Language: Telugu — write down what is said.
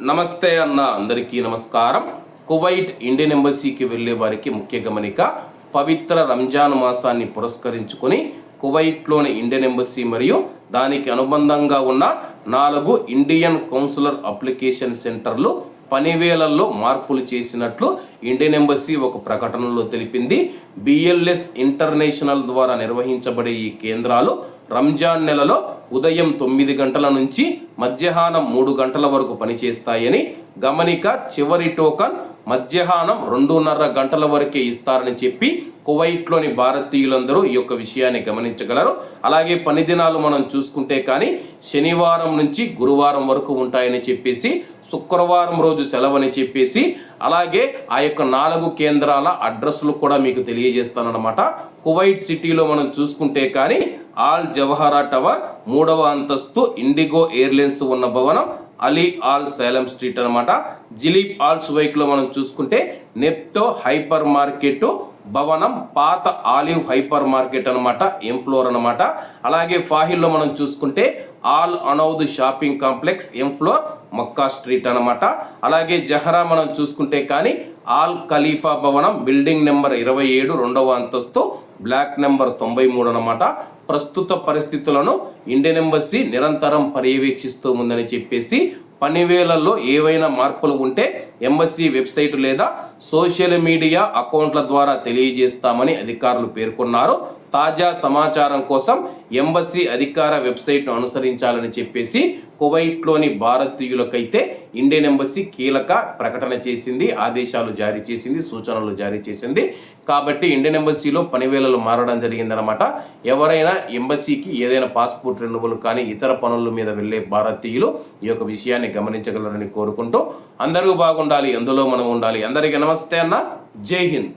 నమస్తే అన్న, అందరికీ నమస్కారం. కువైట్ ఇండియన్ ఎంబసీకి వెళ్ళే వారికి ముఖ్య గమనిక. పవిత్ర రంజాన్ మాసాన్ని పురస్కరించుకొని కువైట్లోని ఇండియన్ ఎంబసీ మరియు దానికి అనుబంధంగా ఉన్న 4 ఇండియన్ కౌన్సిలర్ అప్లికేషన్ సెంటర్లు పనివేళల్లో మార్పులు చేసినట్లు ఇండియన్ ఎంబసీ ఒక ప్రకటనలో తెలిపింది. బిఎల్ఎస్ ఇంటర్నేషనల్ ద్వారా నిర్వహించబడే ఈ కేంద్రాలు రంజాన్ నెలలో ఉదయం 9 గంటల నుంచి మధ్యాహ్నం 3 గంటల వరకు పనిచేస్తాయని గమనిక. చివరి టోకన్ మధ్యాహ్నం 2:30 గంటల వరకే ఇస్తారని చెప్పి కువైట్లోని భారతీయులందరూ ఈ యొక్క విషయాన్ని గమనించగలరు. అలాగే పని దినాలు మనం చూసుకుంటే కానీ శనివారం నుంచి గురువారం వరకు ఉంటాయని చెప్పేసి, శుక్రవారం రోజు సెలవని చెప్పేసి, అలాగే ఆ యొక్క 4 కేంద్రాల అడ్రస్లు కూడా మీకు తెలియజేస్తానన్నమాట. కువైట్ సిటీలో మనం చూసుకుంటే కానీ ఆల్ జవహరా టవర్ 3వ అంతస్తు ఇండిగో ఎయిర్లైన్స్ ఉన్న భవనం, అలీ ఆల్ సైలం స్ట్రీట్ అనమాట. జిలీప్ ఆల్ సువైక్లో మనం చూసుకుంటే నెప్టో హైపర్ మార్కెట్ భవనం, పాత ఆలివ్ హైపర్ మార్కెట్ అనమాట, ఎం ఫ్లోర్ అనమాట. అలాగే ఫాహిల్లో మనం చూసుకుంటే ఆల్ అనౌద్ షాపింగ్ కాంప్లెక్స్, ఎం ఫ్లోర్, మక్కా స్ట్రీట్ అనమాట. అలాగే జహరా మనం చూసుకుంటే కానీ ఆల్ ఖలీఫా భవనం, బిల్డింగ్ నెంబర్ 27, 2వ అంతస్తు, బ్లాక్ నెంబర్ 93 అనమాట. ప్రస్తుత పరిస్థితులను ఇండియన్ ఎంబసీ నిరంతరం పర్యవేక్షిస్తూ ఉందని చెప్పేసి, పనివేళల్లో ఏవైనా మార్పులు ఉంటే ఎంబసీ వెబ్సైట్ లేదా సోషల్ మీడియా అకౌంట్ల ద్వారా తెలియజేస్తామని అధికారులు పేర్కొన్నారు. తాజా సమాచారం కోసం ఎంబసీ అధికార వెబ్సైట్ను అనుసరించాలని చెప్పేసి కువైట్లోని భారతీయులకైతే ఇండియన్ ఎంబసీ కీలక ప్రకటన చేసింది, ఆదేశాలు జారీ చేసింది, సూచనలు జారీ చేసింది. కాబట్టి ఇండియన్ ఎంబసీలో పనివేళలు మారడం జరిగిందనమాట. ఎవరైనా ఎంబసీకి ఏదైనా పాస్పోర్ట్ రెన్యువల్ కానీ ఇతర పనుల మీద వెళ్ళే భారతీయులు ఈ యొక్క విషయాన్ని గమనించగలరని కోరుకుంటూ, అందరూ బాగుండాలి, అందులో మనం ఉండాలి. అందరికీ నమస్తే అన్న, జై హింద్.